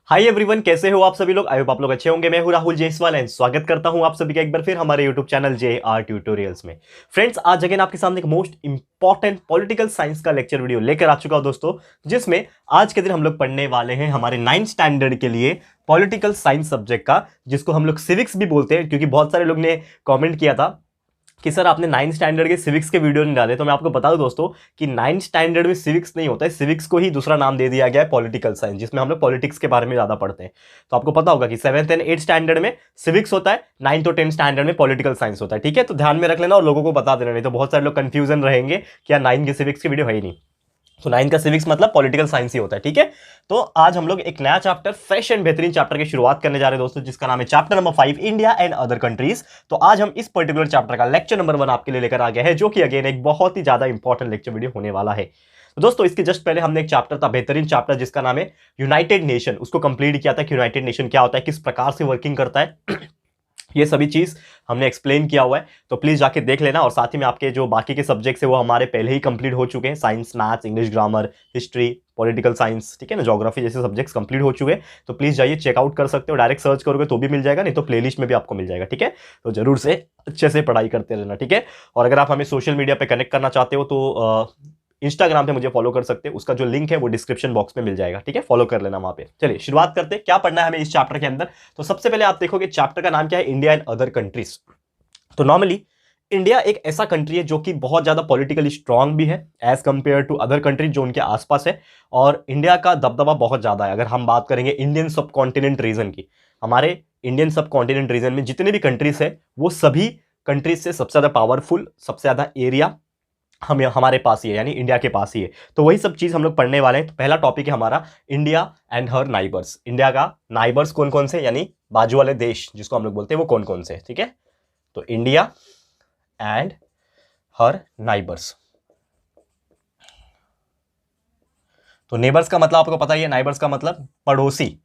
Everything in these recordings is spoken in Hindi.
हाय एवरीवन, कैसे हो आप सभी लोग। आई होप आप लोग अच्छे होंगे। मैं हूं राहुल जायसवाल एंड स्वागत करता हूं आप सभी का एक बार फिर हमारे यूट्यूब चैनल JR ट्यूटोरियल्स में। फ्रेंड्स, आज अगेन आपके सामने एक मोस्ट इंपॉर्टेंट पॉलिटिकल साइंस का लेक्चर वीडियो लेकर आ चुका हूं दोस्तों, जिसमें आज के दिन हम लोग पढ़ने वाले हैं हमारे 9th स्टैंडर्ड के लिए पॉलिटिकल साइंस सब्जेक्ट का, जिसको हम लोग सिविक्स भी बोलते हैं। क्योंकि बहुत सारे लोग ने कॉमेंट किया था कि सर आपने 9th स्टैंडर्ड के सिविक्स के वीडियो नहीं डाले, तो मैं आपको बता दूं दोस्तों कि 9th स्टैंडर्ड में सिविक्स नहीं होता है। सिविक्स को ही दूसरा नाम दे दिया गया है पॉलिटिकल साइंस, जिसमें हम लोग पॉलिटिक्स के बारे में ज्यादा पढ़ते हैं। तो आपको पता होगा कि 7th एंड 8th स्टैंडर्ड में सिविक्स होता है, 9th और 10th स्टैंडर्ड में पॉलिटिकल साइंस होता है। ठीक है, तो ध्यान में रख लेना और लोगों को बता देना, नहीं तो बहुत सारे लोग कंफ्यूजन रहेंगे कि यार 9th के सिविक्स की वीडियो है ही नहीं। तो 9th का सिविक्स मतलब पॉलिटिकल साइंस ही होता है। ठीक है, तो आज हम लोग एक नया चैप्टर, फ्रेश एंड बेहतरीन चैप्टर की शुरुआत करने जा रहे हैं दोस्तों, जिसका नाम है chapter number 5, India and other countries. तो आज हम इस पर्टिकुलर चैप्टर का लेक्चर नंबर 1 आपके लिए लेकर आ गए हैं, जो कि अगेन एक बहुत ही ज्यादा इंपॉर्टेंट लेक्चर वीडियो होने वाला है। तो दोस्तों, इसके जस्ट पहले हमने एक चैप्टर था, बेहतरीन चैप्टर, जिसका नाम है यूनाइटेड नेशन, उसको कंप्लीट किया था कि यूनाइटेड नेशन क्या होता है, किस प्रकार से वर्किंग करता है ये सभी चीज हमने एक्सप्लेन किया हुआ है। तो प्लीज जाके देख लेना। और साथ ही में आपके जो बाकी के सब्जेक्ट्स है वो हमारे पहले ही कंप्लीट हो चुके हैं। Science, maths, English grammar, history, political science, ठीक है ना, ज्योग्राफी जैसे सब्जेक्ट्स कंप्लीट हो चुके हैं। तो प्लीज जाइए, चेकआउट कर सकते हो। डायरेक्ट सर्च करोगे तो भी मिल जाएगा, नहीं तो प्लेलिस्ट में भी आपको मिल जाएगा। ठीक है, तो जरूर से अच्छे से पढ़ाई करते रहना। ठीक है, और अगर आप हमें सोशल मीडिया पे कनेक्ट करना चाहते हो तो इंस्टाग्राम पे मुझे फॉलो कर सकते हैं। उसका जो लिंक है वो डिस्क्रिप्शन बॉक्स में मिल जाएगा। ठीक है, फॉलो कर लेना वहां पे। चलिए शुरुआत करते हैं, क्या पढ़ना है हमें इस चैप्टर के अंदर। तो सबसे पहले आप देखोगे चैप्टर का नाम क्या है, इंडिया एंड अदर कंट्रीज। तो नॉर्मली इंडिया एक ऐसा कंट्री है जो कि बहुत ज्यादा पॉलिटिकली स्ट्रांग भी है as compare to other countries जो उनके आसपास है। और इंडिया का दबदबा बहुत ज्यादा है। अगर हम बात करेंगे इंडियन सब कॉन्टिनेंट रीजन की, हमारे इंडियन सब कॉन्टिनेंट रीजन में जितने भी कंट्रीज है वो सभी कंट्रीज से सबसे ज्यादा पावरफुल, सबसे ज्यादा एरिया हमारे पास ही है, यानी इंडिया के पास ही है। तो वही सब चीज हम लोग पढ़ने वाले हैं। तो पहला टॉपिक है हमारा India and her neighbours. India का नाइबर्स कौन कौन से, यानी बाजू वाले देश जिसको हम लोग बोलते हैं, वो कौन कौन से। ठीक है, तो इंडिया एंड हर नाइबर्स। तो नेबर्स का मतलब आपको पता ही है, नाइबर्स का मतलब पड़ोसी।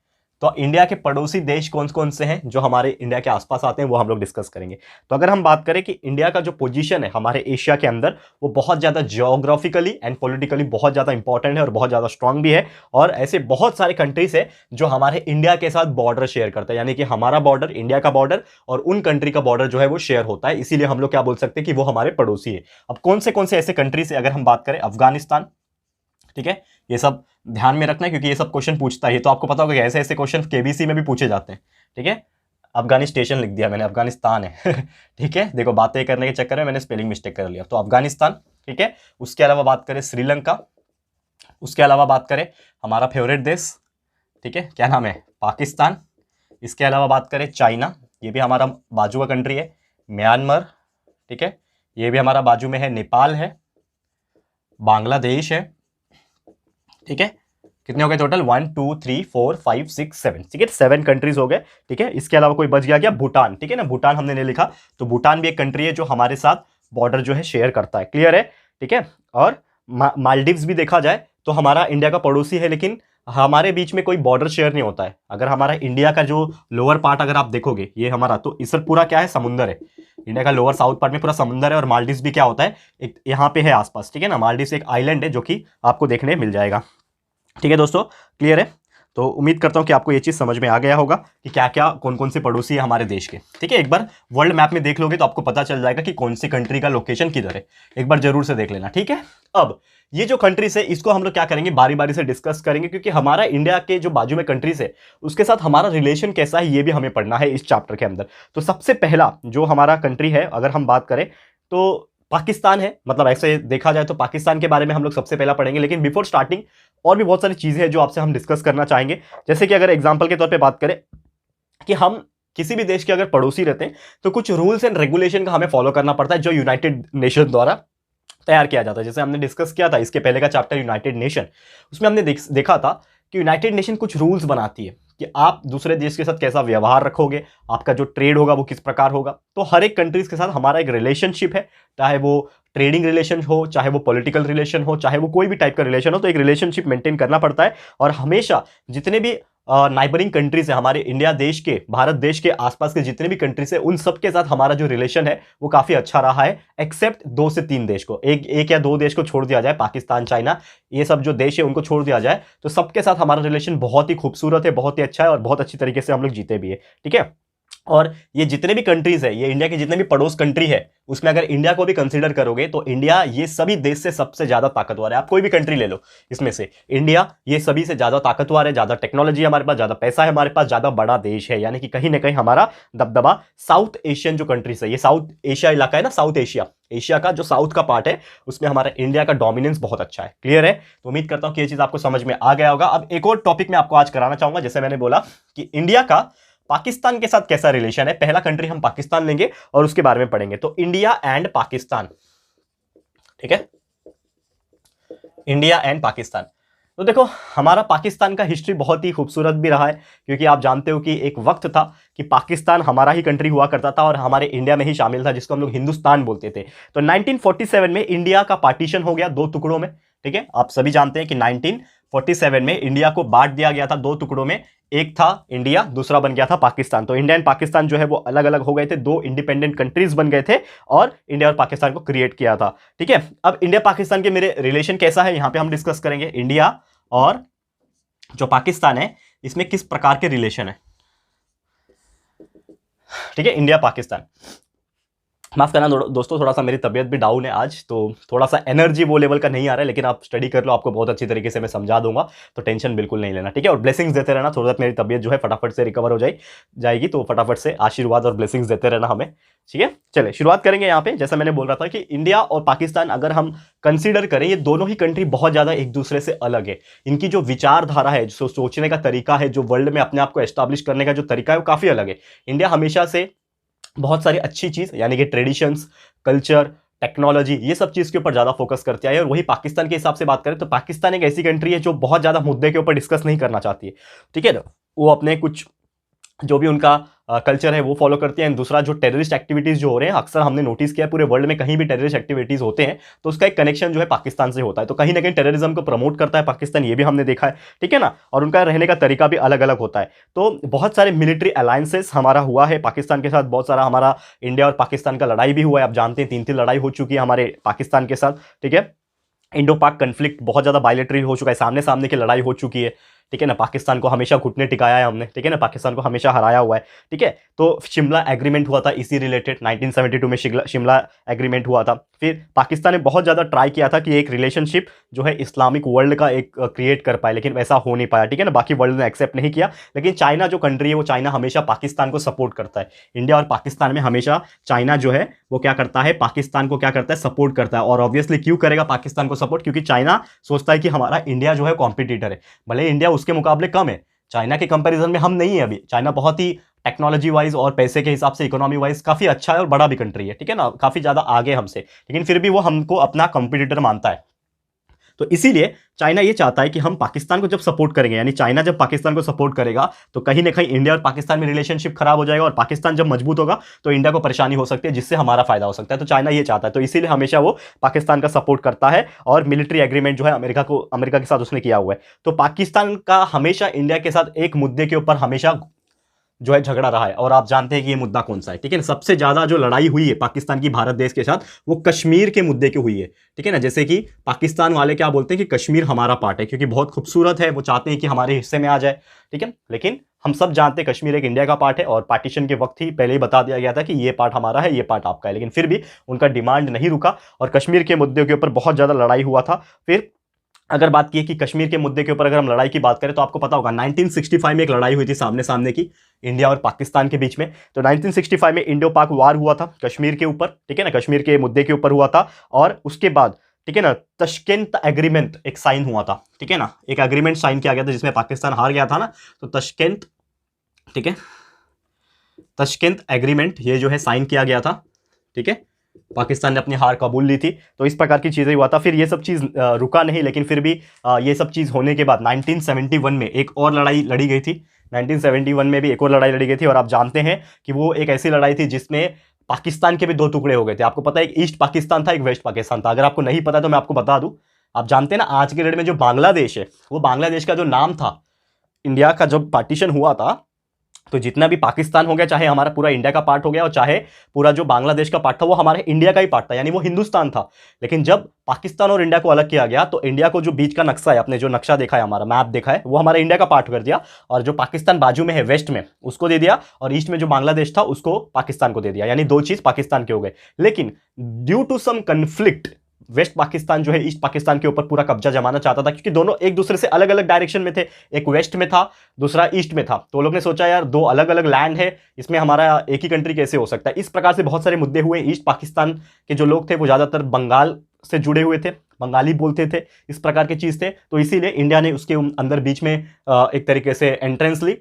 तो इंडिया के पड़ोसी देश कौन कौन से हैं जो हमारे इंडिया के आसपास आते हैं, वो हम लोग डिस्कस करेंगे। तो अगर हम बात करें कि इंडिया का जो पोजीशन है हमारे एशिया के अंदर, वो बहुत ज्यादा जियोग्राफिकली एंड पॉलिटिकली बहुत ज्यादा इंपॉर्टेंट है और बहुत ज्यादा स्ट्रांग भी है। और ऐसे बहुत सारे कंट्रीज है जो हमारे इंडिया के साथ बॉर्डर शेयर करता है, यानी कि हमारा बॉर्डर, इंडिया का बॉर्डर और उन कंट्री का बॉर्डर जो है वो शेयर होता है। इसीलिए हम लोग क्या बोल सकते हैं कि वो हमारे पड़ोसी है। अब कौन से ऐसे कंट्रीज है, अगर हम बात करें अफगानिस्तान, ठीक है, ये सब ध्यान में रखना है क्योंकि ये सब क्वेश्चन पूछता है। तो आपको पता होगा कि ऐसे ऐसे क्वेश्चन केबीसी में भी पूछे जाते हैं। ठीक है, अफगानिस्तान लिख दिया मैंने, अफगानिस्तान है ठीक है, देखो बातें करने के चक्कर में मैंने स्पेलिंग मिस्टेक कर लिया। तो अफगानिस्तान, ठीक है। उसके अलावा बात करें श्रीलंका, उसके अलावा बात करें हमारा फेवरेट देश, ठीक है, क्या नाम है, पाकिस्तान। इसके अलावा बात करें चाइना, ये भी हमारा बाजू का कंट्री है। म्यांमार, ठीक है, ये भी हमारा बाजू में है। नेपाल है, बांग्लादेश है। ठीक है, कितने हो गए टोटल, 1 2 3 4 5 6 7, ठीक है, 7 कंट्रीज हो गए। ठीक है, इसके अलावा कोई बच गया क्या, भूटान, ठीक है ना, भूटान हमने नहीं लिखा। तो भूटान भी एक कंट्री है जो हमारे साथ बॉर्डर जो है शेयर करता है। क्लियर है, ठीक है। और मालदीव्स भी देखा जाए तो हमारा इंडिया का पड़ोसी है, लेकिन हमारे बीच में कोई बॉर्डर शेयर नहीं होता है। अगर हमारा इंडिया का जो लोअर पार्ट अगर आप देखोगे, ये हमारा, तो इस पूरा क्या है, समुंदर है। इंडिया का लोअर साउथ पार्ट में पूरा समुंदर है। और मालदीव्स भी क्या होता है, एक यहाँ पे है आसपास, ठीक है ना। मालदीव्स एक आइलैंड है जो कि आपको देखने मिल जाएगा। ठीक है दोस्तों, क्लियर है। तो उम्मीद करता हूं कि आपको ये चीज समझ में आ गया होगा कि क्या क्या कौन कौन से पड़ोसी है हमारे देश के। ठीक है, एक बार वर्ल्ड मैप में देख लोगे तो आपको पता चल जाएगा कि कौन सी कंट्री का लोकेशन किधर है। एक बार जरूर से देख लेना। ठीक है, अब ये जो कंट्रीज है इसको हम लोग क्या करेंगे, बारी बारी से डिस्कस करेंगे, क्योंकि हमारा इंडिया के जो बाजू में कंट्रीज है उसके साथ हमारा रिलेशन कैसा है ये भी हमें पढ़ना है इस चैप्टर के अंदर। तो सबसे पहला जो हमारा कंट्री है, अगर हम बात करें तो पाकिस्तान है। मतलब ऐसे देखा जाए तो पाकिस्तान के बारे में हम लोग सबसे पहला पढ़ेंगे, लेकिन बिफोर स्टार्टिंग और भी बहुत सारी चीजें हैं जो आपसे हम डिस्कस करना चाहेंगे। जैसे कि अगर एग्जांपल के तौर पे बात करें कि हम किसी भी देश के अगर पड़ोसी रहते हैं तो कुछ रूल्स एंड रेगुलेशन का हमें फॉलो करना पड़ता है, जो यूनाइटेड नेशन द्वारा तैयार किया जाता है। जैसे हमने डिस्कस किया था इसके पहले का चैप्टर यूनाइटेड नेशन, उसमें हमने देखा था कि यूनाइटेड नेशन कुछ रूल्स बनाती है कि आप दूसरे देश के साथ कैसा व्यवहार रखोगे, आपका जो ट्रेड होगा वो किस प्रकार होगा। तो हर एक कंट्रीज के साथ हमारा एक रिलेशनशिप है, चाहे वो ट्रेडिंग रिलेशन हो, चाहे वो पॉलिटिकल रिलेशन हो, चाहे वो कोई भी टाइप का रिलेशन हो, तो एक रिलेशनशिप मेंटेन करना पड़ता है। और हमेशा जितने भी नाइबरिंग कंट्रीज है हमारे इंडिया देश के, भारत देश के आसपास के जितने भी कंट्रीज है उन सब के साथ हमारा जो रिलेशन है वो काफी अच्छा रहा है, एक्सेप्ट 2 से 3 देश को, एक या 2 देश को छोड़ दिया जाए, पाकिस्तान, चाइना, ये सब जो देश है उनको छोड़ दिया जाए तो सबके साथ हमारा रिलेशन बहुत ही खूबसूरत है, बहुत ही अच्छा है और बहुत अच्छी तरीके से हम लोग जीते भी है। ठीक है, और ये जितने भी कंट्रीज है, ये इंडिया के जितने भी पड़ोस कंट्री है उसमें अगर इंडिया को भी कंसीडर करोगे तो इंडिया ये सभी देश से सबसे ज्यादा ताकतवर है। आप कोई भी कंट्री ले लो इसमें से, इंडिया ये सभी से ज्यादा ताकतवर है, ज्यादा टेक्नोलॉजी है हमारे पास, ज्यादा पैसा है हमारे पास, ज्यादा बड़ा देश है, यानी कि कहीं ना कहीं हमारा दबदबा साउथ एशियन जो कंट्रीज है, ये साउथ एशिया इलाका है ना, साउथ एशिया, एशिया का जो साउथ का पार्ट है उसमें हमारा इंडिया का डोमिनेंस बहुत अच्छा है। क्लियर है? तो उम्मीद करता हूं कि ये चीज आपको समझ में आ गया होगा। अब एक और टॉपिक मैं आपको आज कराना चाहूंगा, जैसे मैंने बोला कि इंडिया का पाकिस्तान के साथ कैसा रिलेशन है। पहला कंट्री हम पाकिस्तान लेंगे और उसके बारे में पढ़ेंगे। तो इंडिया एंड पाकिस्तान, ठीक है, इंडिया एंड पाकिस्तान। तो देखो हमारा पाकिस्तान का हिस्ट्री बहुत ही खूबसूरत भी रहा है, क्योंकि आप जानते हो कि एक वक्त था कि पाकिस्तान हमारा ही कंट्री हुआ करता था और हमारे इंडिया में ही शामिल था, जिसको हम लोग हिंदुस्तान बोलते थे। तो 1947 में इंडिया का पार्टीशन हो गया 2 टुकड़ों में। ठीक है, आप सभी जानते हैं कि 1947 में इंडिया को बांट दिया गया था 2 टुकड़ों में, एक था इंडिया, दूसरा बन गया था पाकिस्तान। तो इंडिया एंड पाकिस्तान जो है वो अलग अलग हो गए थे, 2 इंडिपेंडेंट कंट्रीज बन गए थे और इंडिया और पाकिस्तान को क्रिएट किया था। ठीक है, अब इंडिया पाकिस्तान के मेरे रिलेशन कैसा है यहां पे हम डिस्कस करेंगे। इंडिया और जो पाकिस्तान है इसमें किस प्रकार के रिलेशन है। ठीक है, इंडिया पाकिस्तान। माफ करना दोस्तों, थोड़ा सा मेरी तबीयत भी डाउन है आज, तो थोड़ा सा एनर्जी वो लेवल का नहीं आ रहा है, लेकिन आप स्टडी कर लो, आपको बहुत अच्छी तरीके से मैं समझा दूंगा, तो टेंशन बिल्कुल नहीं लेना। ठीक है, और ब्लेसिंग्स देते रहना, थोड़ा सा मेरी तबीयत जो है फटाफट से रिकवर हो जाएगी, तो फटाफट से आशीर्वाद और ब्लेसिंग्स देते रहना हमें। ठीक है, चले शुरुआत करेंगे यहाँ पे। जैसा मैंने बोल रहा था कि इंडिया और पाकिस्तान अगर हम कंसीडर करें, ये दोनों ही कंट्री बहुत ज्यादा एक दूसरे से अलग है। इनकी जो विचारधारा है, जो सोचने का तरीका है, जो वर्ल्ड में अपने आप को एस्टैब्लिश करने का जो तरीका है वो काफी अलग है। इंडिया हमेशा से बहुत सारी अच्छी चीज यानी कि ट्रेडिशंस, कल्चर, टेक्नोलॉजी, ये सब चीज के ऊपर ज्यादा फोकस करती है। और वही पाकिस्तान के हिसाब से बात करें तो पाकिस्तान एक ऐसी कंट्री है जो बहुत ज्यादा मुद्दे के ऊपर डिस्कस नहीं करना चाहती है। ठीक है ना, वो अपने कुछ जो भी उनका कल्चर है वो फॉलो करती है। दूसरा, जो टेररिस्ट एक्टिविटीज जो हो रहे हैं, अक्सर हमने नोटिस किया पूरे वर्ल्ड में कहीं भी टेररिस्ट एक्टिविटीज होते हैं तो उसका एक कनेक्शन जो है पाकिस्तान से होता है, तो कहीं ना कहीं टेररिज्म को प्रमोट करता है पाकिस्तान, ये भी हमने देखा है। ठीक है ना, और उनका रहने का तरीका भी अलग अलग होता है। तो बहुत सारे मिलिट्री अलायंसेस हमारा हुआ है पाकिस्तान के साथ, बहुत सारा हमारा इंडिया और पाकिस्तान का लड़ाई भी हुआ है। आप जानते हैं 3 लड़ाई हो चुकी है हमारे पाकिस्तान के साथ। ठीक है, इंडो पाक कन्फ्लिक्ट बहुत ज्यादा बायलैटरल हो चुका है, सामने सामने की लड़ाई हो चुकी है। ठीक है ना, पाकिस्तान को हमेशा घुटने टिकाया है हमने। ठीक है ना, पाकिस्तान को हमेशा हराया हुआ है। ठीक है, तो शिमला एग्रीमेंट हुआ था इसी रिलेटेड, 1972 में शिमला एग्रीमेंट हुआ था। फिर पाकिस्तान ने बहुत ज़्यादा ट्राई किया था कि एक रिलेशनशिप जो है इस्लामिक वर्ल्ड का एक क्रिएट कर पाए, लेकिन वैसा हो नहीं पाया। ठीक है ना, बाकी वर्ल्ड ने एक्सेप्ट नहीं किया। लेकिन चाइना जो कंट्री है वो चाइना हमेशा पाकिस्तान को सपोर्ट करता है। इंडिया और पाकिस्तान में हमेशा चाइना जो है वो क्या करता है, पाकिस्तान को क्या करता है, सपोर्ट करता है। और ऑब्वियसली क्यों करेगा पाकिस्तान को सपोर्ट, क्योंकि चाइना सोचता है कि हमारा इंडिया जो है कॉम्पिटिटर है, भले इंडिया उसके मुकाबले कम है, चाइना के कंपैरिजन में हम नहीं है अभी। चाइना बहुत ही टेक्नोलॉजी वाइज और पैसे के हिसाब से, इकोनॉमी वाइज काफी अच्छा है और बड़ा भी कंट्री है। ठीक है ना, काफी ज्यादा आगे हमसे, लेकिन फिर भी वो हमको अपना कंपटीटर मानता है। तो इसीलिए चाइना ये चाहता है कि हम पाकिस्तान को जब सपोर्ट करेंगे, यानी चाइना जब पाकिस्तान को सपोर्ट करेगा तो कहीं ना कहीं इंडिया और पाकिस्तान में रिलेशनशिप खराब हो जाएगा, और पाकिस्तान जब मजबूत होगा तो इंडिया को परेशानी हो सकती है, जिससे हमारा फायदा हो सकता है। तो चाइना ये चाहता है, तो इसीलिए हमेशा वो पाकिस्तान का सपोर्ट करता है, और मिलिट्री एग्रीमेंट जो है अमेरिका के साथ उसने किया हुआ है। तो पाकिस्तान का हमेशा इंडिया के साथ एक मुद्दे के ऊपर हमेशा जो है झगड़ा रहा है, और आप जानते हैं कि ये मुद्दा कौन सा है। ठीक है ना, सबसे ज्यादा जो लड़ाई हुई है पाकिस्तान की भारत देश के साथ वो कश्मीर के मुद्दे की हुई है। ठीक है ना, जैसे कि पाकिस्तान वाले क्या बोलते हैं कि कश्मीर हमारा पार्ट है क्योंकि बहुत खूबसूरत है, वो चाहते हैं कि हमारे हिस्से में आ जाए। ठीक है, लेकिन हम सब जानते हैं कश्मीर एक इंडिया का पार्ट है, और पार्टीशन के वक्त ही पहले ही बता दिया गया था कि ये पार्ट हमारा है, ये पार्ट आपका है। लेकिन फिर भी उनका डिमांड नहीं रुका और कश्मीर के मुद्दे के ऊपर बहुत ज्यादा लड़ाई हुआ था। फिर अगर बात की कि कश्मीर के मुद्दे के ऊपर अगर हम लड़ाई की बात करें तो आपको पता होगा 1965 में एक लड़ाई हुई थी सामने सामने की, इंडिया और पाकिस्तान के बीच में। तो 1965 में इंडो पाक वार हुआ था कश्मीर के ऊपर। ठीक है ना, कश्मीर के मुद्दे के ऊपर हुआ था, और उसके बाद ठीक है ना तशकेंत एग्रीमेंट एक साइन हुआ था। ठीक है ना, एक एग्रीमेंट साइन किया गया था जिसमें पाकिस्तान हार गया था ना, तो तशकेंत, ठीक है, तशकेंत एग्रीमेंट ये जो है साइन किया गया था। ठीक है, पाकिस्तान ने अपनी हार कबूल ली थी, तो इस प्रकार की चीजें हुआ था। फिर ये सब चीज रुका नहीं, लेकिन फिर भी ये सब चीज होने के बाद 1971 में एक और लड़ाई लड़ी गई थी। 1971 में भी एक और लड़ाई लड़ी गई थी, और आप जानते हैं कि वो एक ऐसी लड़ाई थी जिसमें पाकिस्तान के भी 2 टुकड़े हो गए थे। आपको पता है, एक ईस्ट पाकिस्तान था, एक वेस्ट पाकिस्तान था। अगर आपको नहीं पता तो मैं आपको बता दूं, आप जानते हैं ना आज के डेट में जो बांग्लादेश है, वो बांग्लादेश का जो नाम था इंडिया का जब पार्टीशन हुआ था तो जितना भी पाकिस्तान हो गया, चाहे हमारा पूरा इंडिया का पार्ट हो गया और चाहे पूरा जो बांग्लादेश का पार्ट था वो हमारे इंडिया का ही पार्ट था, यानी वो हिंदुस्तान था। लेकिन जब पाकिस्तान और इंडिया को अलग किया गया तो इंडिया को जो बीच का नक्शा है, आपने जो नक्शा देखा है, हमारा मैप देखा है, वो हमारे इंडिया का पार्ट कर दिया, और जो पाकिस्तान बाजू में है वेस्ट में उसको दे दिया, और ईस्ट में जो बांग्लादेश था उसको पाकिस्तान को दे दिया, यानी दो चीज पाकिस्तान के हो गए। लेकिन due to some conflict west Pakistan जो है ईस्ट पाकिस्तान के ऊपर पूरा कब्जा जमाना चाहता था, क्योंकि दोनों एक दूसरे से अलग अलग डायरेक्शन में थे, एक वेस्ट में था दूसरा ईस्ट में था। तो लोग ने सोचा यार दो अलग अलग लैंड है, इसमें हमारा एक ही कंट्री कैसे हो सकता है। इस प्रकार से बहुत सारे मुद्दे हुए। ईस्ट पाकिस्तान के जो लोग थे वो ज्यादातर बंगाल से जुड़े हुए थे, बंगाली बोलते थे, इस प्रकार की चीज थे। तो इसीलिए इंडिया ने उसके अंदर बीच में एक तरीके से एंट्रेंस ली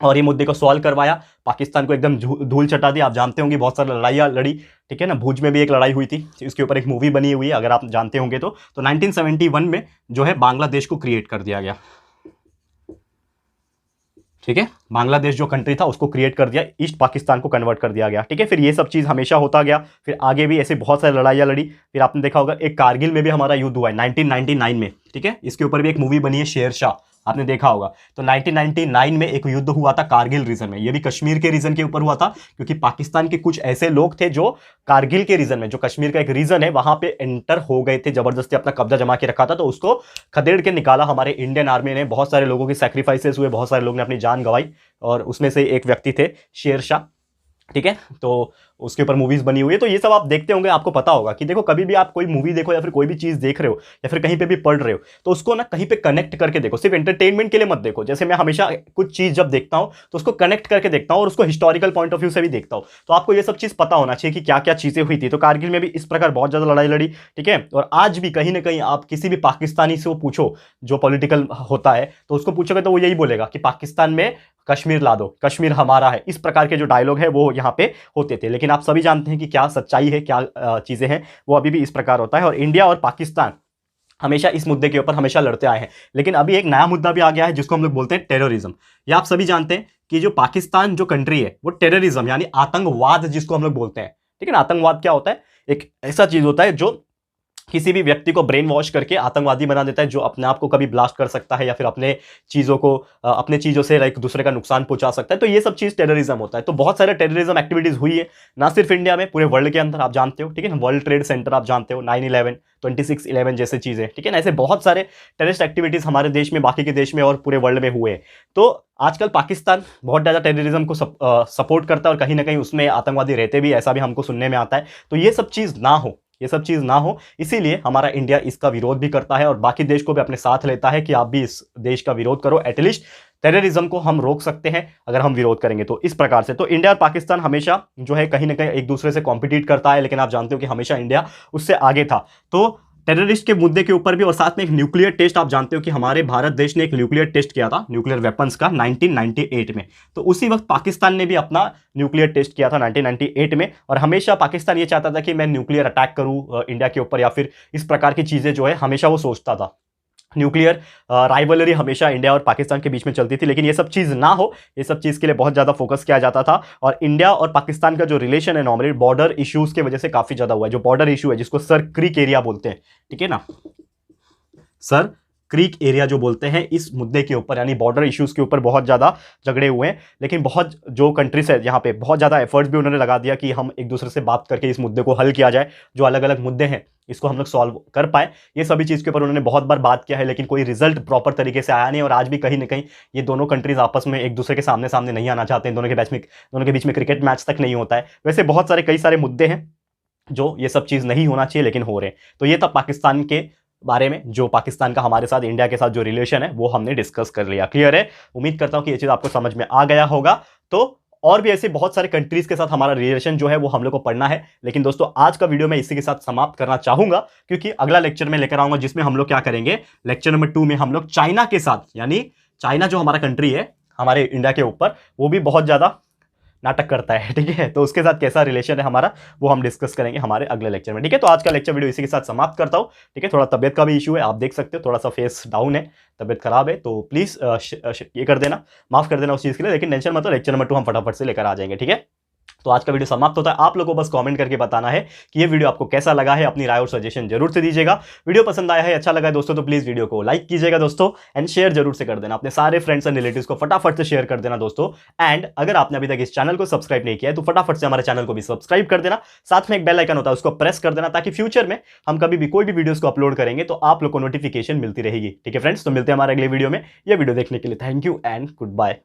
और ये मुद्दे को सॉल्व करवाया, पाकिस्तान को एकदम धूल चटा दिया। आप जानते होंगे बहुत सारी लड़ाइयाँ लड़ी, ठीक है ना। भुज में भी एक लड़ाई हुई थी, इसके ऊपर एक मूवी बनी हुई है अगर आप जानते होंगे तो 1971 में जो है बांग्लादेश को क्रिएट कर दिया गया, ठीक है। बांग्लादेश जो कंट्री था उसको क्रिएट कर दिया, ईस्ट पाकिस्तान को कन्वर्ट कर दिया गया, ठीक है। फिर ये सब चीज़ हमेशा होता गया, फिर आगे भी ऐसे बहुत सारी लड़ाइयाँ लड़ी। फिर आपने देखा होगा एक कारगिल में भी हमारा युद्ध हुआ है 1999 में, ठीक है। इसके ऊपर भी एक मूवी बनी है शेरशाह, आपने देखा होगा। तो 1999 में एक युद्ध हुआ था कारगिल रीजन में, ये भी कश्मीर के रीजन के ऊपर हुआ था, क्योंकि पाकिस्तान के कुछ ऐसे लोग थे जो कारगिल के रीजन में, जो कश्मीर का एक रीजन है, वहां पे एंटर हो गए थे, जबरदस्ती अपना कब्जा जमा के रखा था। तो उसको खदेड़ के निकाला हमारे इंडियन आर्मी ने। बहुत सारे लोगों की सैक्रिफाइसेस हुए, बहुत सारे लोगों ने अपनी जान गंवाई, और उसमें से एक व्यक्ति थे शेरशाह, ठीक है। तो उसके ऊपर मूवीज बनी हुई है। तो ये सब आप देखते होंगे, आपको पता होगा कि देखो कभी भी आप कोई मूवी देखो या फिर कोई भी चीज देख रहे हो या फिर कहीं पे भी पढ़ रहे हो तो उसको ना कहीं पे कनेक्ट करके देखो, सिर्फ एंटरटेनमेंट के लिए मत देखो। जैसे मैं हमेशा कुछ चीज जब देखता हूं तो उसको कनेक्ट करके देखता हूं और उसको हिस्टोरिकल पॉइंट ऑफ व्यू से भी देखता हूं। तो आपको ये सब चीज पता होना चाहिए कि क्या क्या चीजें हुई थी। तो कारगिल में भी इस प्रकार बहुत ज्यादा लड़ाई लड़ी, ठीक है। और आज भी कहीं ना कहीं आप किसी भी पाकिस्तानी से वो पूछो जो पॉलिटिकल होता है तो उसको पूछोगे तो वो यही बोलेगा कि पाकिस्तान में कश्मीर ला दो, कश्मीर हमारा है। इस प्रकार के जो डायलॉग है वो यहाँ पे होते थे। लेकिन आप सभी जानते हैं कि क्या सच्चाई है, क्या चीजें हैं, वो अभी भी इस प्रकार होता है। और इंडिया और पाकिस्तान हमेशा इस मुद्दे के ऊपर हमेशा लड़ते आए हैं। लेकिन अभी एक नया मुद्दा भी आ गया है जिसको हम लोग बोलते हैं टेररिज्म। ये आप सभी जानते हैं कि जो पाकिस्तान जो कंट्री है वो टेररिज्म यानी आतंकवाद जिसको हम लोग बोलते हैं, ठीक है ना। आतंकवाद क्या होता है? एक ऐसा चीज होता है जो किसी भी व्यक्ति को ब्रेन वॉश करके आतंकवादी बना देता है, जो अपने आप को कभी ब्लास्ट कर सकता है या फिर अपने चीजों से एक दूसरे का नुकसान पहुंचा सकता है। तो ये सब चीज टेररिज्म होता है। तो बहुत सारे टेररिज्म एक्टिविटीज हुई है, ना सिर्फ इंडिया में, पूरे वर्ल्ड के अंदर। आप जानते हो, ठीक है ना, वर्ल्ड ट्रेड सेंटर आप जानते हो, 9/11, 26/11 जैसे चीजें, ठीक है ना। ऐसे बहुत सारे टेररिस्ट एक्टिविटीज हमारे देश में, बाकी के देश में और पूरे वर्ल्ड में हुए। तो आजकल पाकिस्तान बहुत ज्यादा टेररिज्म को सपोर्ट करता है और कहीं ना कहीं उसमें आतंकवादी रहते भी, ऐसा भी हमको सुनने में आता है। तो ये सब चीज ना हो, ये सब चीज ना हो, इसीलिए हमारा इंडिया इसका विरोध भी करता है और बाकी देश को भी अपने साथ लेता है कि आप भी इस देश का विरोध करो। एटलीस्ट टेररिज्म को हम रोक सकते हैं अगर हम विरोध करेंगे तो। इस प्रकार से तो इंडिया और पाकिस्तान हमेशा जो है कहीं ना कहीं एक दूसरे से कॉम्पिटिट करता है, लेकिन आप जानते हो कि हमेशा इंडिया उससे आगे था। तो टेररिस्ट के मुद्दे के ऊपर भी, और साथ में एक न्यूक्लियर टेस्ट, आप जानते हो कि हमारे भारत देश ने एक न्यूक्लियर टेस्ट किया था न्यूक्लियर वेपन्स का 1998 में। तो उसी वक्त पाकिस्तान ने भी अपना न्यूक्लियर टेस्ट किया था 1998 में। और हमेशा पाकिस्तान ये चाहता था कि मैं न्यूक्लियर अटैक करूं इंडिया के ऊपर, या फिर इस प्रकार की चीजें जो है हमेशा वो सोचता था। न्यूक्लियर राइवलरी हमेशा इंडिया और पाकिस्तान के बीच में चलती थी। लेकिन ये सब चीज़ ना हो, ये सब चीज़ के लिए बहुत ज़्यादा फोकस किया जाता था। और इंडिया और पाकिस्तान का जो रिलेशन है नॉर्मली बॉर्डर इश्यूज़ की वजह से काफ़ी ज़्यादा हुआ है। जो बॉर्डर इशू है जिसको सर क्रीक एरिया बोलते हैं, ठीक है ना, सर क्रीक एरिया जो बोलते हैं, इस मुद्दे के ऊपर यानी बॉर्डर इश्यूज़ के ऊपर बहुत ज़्यादा झगड़े हुए हैं। लेकिन बहुत जो कंट्रीज है यहाँ पे बहुत ज़्यादा एफर्ट्स भी उन्होंने लगा दिया कि हम एक दूसरे से बात करके इस मुद्दे को हल किया जाए। जो अलग अलग मुद्दे हैं इसको हम लोग सॉल्व कर पाए, ये सभी चीज़ के ऊपर उन्होंने बहुत बार बात किया है, लेकिन कोई रिजल्ट प्रॉपर तरीके से आया नहीं। और आज भी कहीं ना कहीं ये दोनों कंट्रीज आपस में एक दूसरे के सामने सामने नहीं आना चाहते हैं। दोनों के बीच में क्रिकेट मैच तक नहीं होता है। वैसे बहुत सारे कई सारे मुद्दे हैं जो ये सब चीज़ नहीं होना चाहिए लेकिन हो रहे हैं। तो ये था पाकिस्तान के बारे में, जो पाकिस्तान का हमारे साथ, इंडिया के साथ जो रिलेशन है वो हमने डिस्कस कर लिया। क्लियर है? उम्मीद करता हूं कि ये चीज़ आपको समझ में आ गया होगा। तो और भी ऐसे बहुत सारे कंट्रीज के साथ हमारा रिलेशन जो है वो हम लोग को पढ़ना है। लेकिन दोस्तों आज का वीडियो मैं इसी के साथ समाप्त करना चाहूंगा, क्योंकि अगला लेक्चर में लेकर आऊंगा जिसमें हम लोग क्या करेंगे, लेक्चर नंबर 2 में हम लोग चाइना के साथ, यानी चाइना जो हमारा कंट्री है हमारे इंडिया के ऊपर, वो भी बहुत ज़्यादा नाटक करता है, ठीक है। तो उसके साथ कैसा रिलेशन है हमारा वो हम डिस्कस करेंगे हमारे अगले लेक्चर में, ठीक है। तो आज का लेक्चर वीडियो इसी के साथ समाप्त करता हूँ, ठीक है। थोड़ा तबियत का भी इशू है, आप देख सकते हो, थोड़ा सा फेस डाउन है, तबियत खराब है, तो प्लीज़ ये कर देना, माफ़ कर देना उस चीज़ के लिए। लेकिन टेंशन मत लो, लेक्चर नंबर 2 हम फटाफट से लेकर आ जाएंगे, ठीक है। तो आज का वीडियो समाप्त होता है। आप लोगों को बस कमेंट करके बताना है कि ये वीडियो आपको कैसा लगा है, अपनी राय और सजेशन जरूर से दीजिएगा। वीडियो पसंद आया है, अच्छा लगा है दोस्तों, तो प्लीज वीडियो को लाइक कीजिएगा दोस्तों, एंड शेयर जरूर से कर देना अपने सारे फ्रेंड्स एंड रिलेटिव्स को, फटाफट से शेयर कर देना दोस्तों। एंड अगर आपने अभी तक इस चैनल को सब्सक्राइब नहीं किया है तो फटाफट से हमारे चैनल को भी सब्सक्राइब कर देना, साथ में एक बेल आइकन होता है उसको प्रेस कर देना, ताकि फ्यूचर में हम कभी भी कोई भी वीडियोस को अपलोड करेंगे तो आप लोग को नोटिफिकेशन मिलती रहेगी। ठीक है फ्रेंड्स, तो मिलते हैं हमारे अगले वीडियो में। यह वीडियो देखने के लिए thank you and good bye.